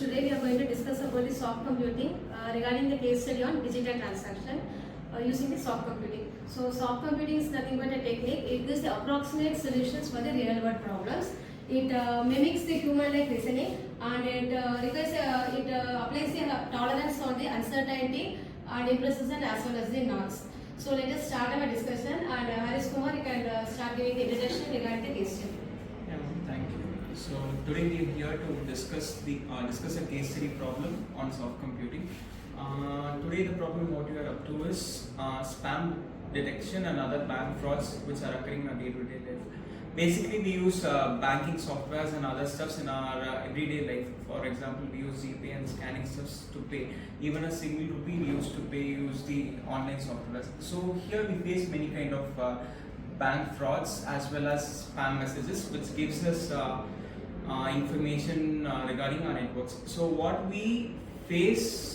today we are going to discuss about the soft computing regarding the case study on digital transaction using the soft computing. So soft computing is nothing but a technique. It gives the approximate solutions for the real world problems. It mimics the human-like reasoning, and it applies the tolerance on the uncertainty and imprecision as well as the norms. So let us start our discussion, and Haris Kumar, you can start giving the introduction regarding the case study. Yeah, thank you. So today we are here to discuss a case study problem on soft computing. Today the problem what we are up to is spam detection and other bank frauds which are occurring in our day-to-day life. Basically, we use banking softwares and other stuffs in our everyday life. For example, we use GPay and scanning stuffs to pay. Even a single rupee we use to pay, use the online softwares. So here we face many kind of bank frauds as well as spam messages, which gives us information regarding our networks. So what we face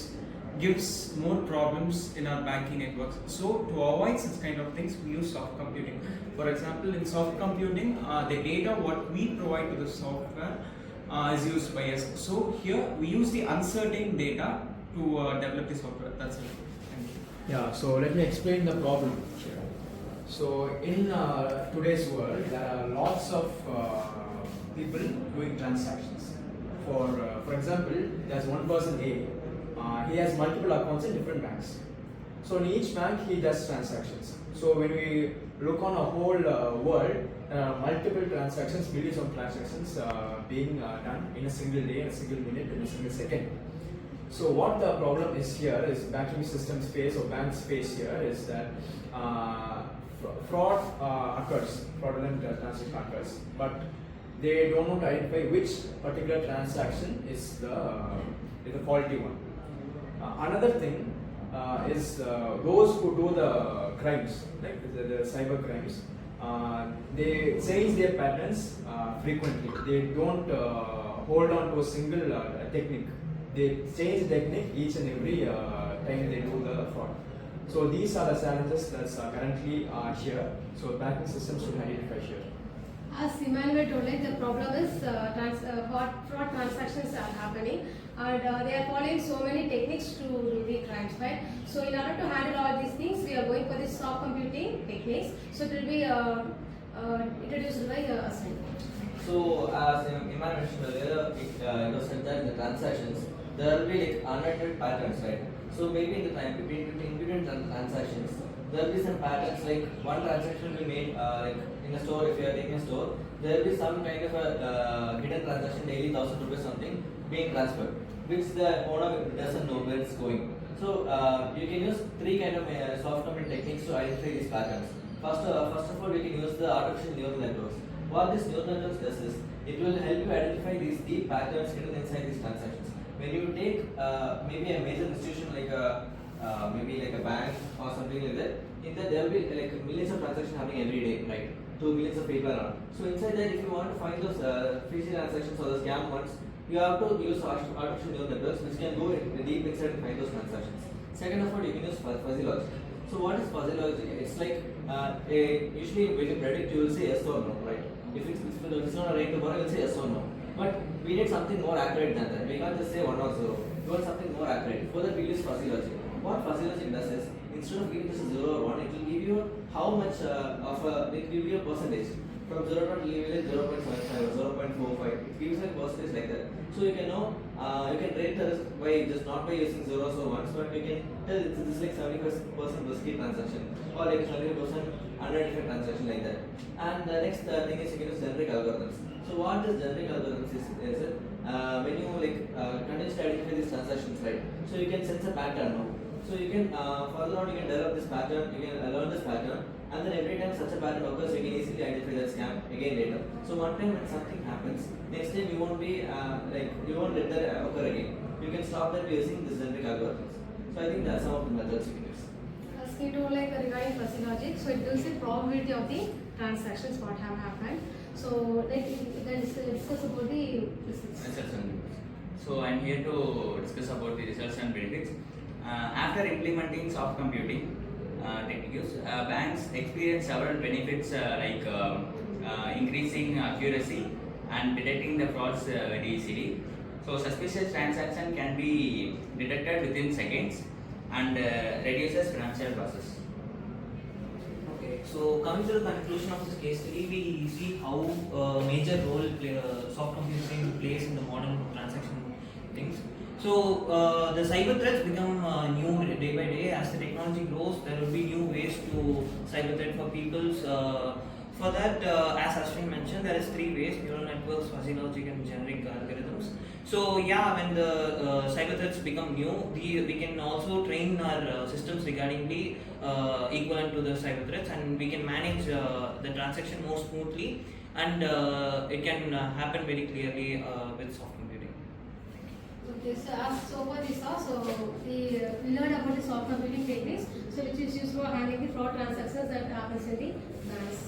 gives more problems in our banking networks. So to avoid such kind of things, we use soft computing. For example, in soft computing, the data what we provide to the software is used by us. So here we use the uncertain data to develop the software. That's it. Thank you. Yeah, so let me explain the problem. So in today's world, there are lots of people doing transactions. For example, there's one person A. He has multiple accounts in different banks. So in each bank, he does transactions. So when we look on a whole world, multiple transactions, millions of transactions being done in a single day, in a single minute, in a single second. So what the problem is here is banking systems face or banks face here is that fraud occurs, fraudulent transaction occurs, but they don't know to identify which particular transaction is the faulty one. Another thing is those who do the crimes, like the cyber crimes, they change their patterns frequently. They don't hold on to a single technique. They change technique each and every time they do the fraud. So these are the challenges that currently are here. So banking systems should identify here. As Emmanuel told, like, the problem is fraud transactions are happening, and they are following so many techniques to do the crimes, right? So in order to handle all these things, we are going for the soft computing techniques. So it will be introduced by Asmin. So as Iman mentioned earlier, it was said that in the transactions there will be like unrelated patterns, right? So maybe in the time between transactions, there will be some patterns, like one transaction will be made like in a store. If you are taking a store, there will be some kind of a hidden transaction, daily 1,000 rupees something being transferred, which the owner doesn't know where it's going. So you can use three kind of soft computing techniques to identify these patterns. First of all, we can use the artificial neural networks. What this neural networks does is it will help you identify these deep patterns hidden inside these transactions. When you take maybe a major institution like maybe like a bank or something like that, in that there will be like millions of transactions happening every day, right? To millions of people around. So inside that, if you want to find those fishy transactions or the scam ones, you have to use artificial neural networks, which can go deep inside and find those transactions. Second of all, you can use fuzzy logic. So what is fuzzy logic? It's like usually when you predict, you will say yes or no, right? If it's not a rain tomorrow, you will say yes or no. But we need something more accurate than that. We can't just say 1 or 0. We want something more accurate. For that, we use fuzzy logic. What fuzzy logic does is, instead of giving just a 0 or 1, it will give you how much it will give you a percentage. From 0 to it will be 0.75 or 0.45. It gives a percentage like that. So you can know, you can rate the risk by not by using zeros or ones, but you can tell this is like 75% risky transaction or like 70% unidentified transaction like that. And the next thing is you can use generic algorithms. So what is generic algorithms is when you like continuously identify these transactions, right? So you can sense a pattern now. So you can further on you can develop this pattern, you can learn this pattern, and then every time such a pattern occurs, you can easily identify that scam again later. So one time when something happens, next time you won't be you won't let that occur again. You can stop that by using this generic algorithms. So I think that's some of the methods you can use. As we told, like regarding fuzzy logic, so it gives the probability of the transactions what have happened. So like we can discuss about the Results and benefits. So I'm here to discuss about the results and benefits. After implementing soft computing techniques, banks experience several benefits like increasing accuracy and detecting the frauds very easily. So suspicious transaction can be detected within seconds and reduces financial losses. Okay, so coming to the conclusion of this case study, we see how major role soft computing plays in the modern transaction things. So the cyber threats become new day by day. As the technology grows, there will be new ways to cyber threat for people's. For that, as Ashwin mentioned, there is three ways: neural networks, fuzzy logic, and generic algorithms. So yeah, when the cyber threats become new, we can also train our systems regarding the equivalent to the cyber threats, and we can manage the transaction more smoothly, and it can happen very clearly with soft computing. Okay, so as so far we saw, so we learned about the soft computing techniques, so which is used for handling the fraud transactions that happens in the banks.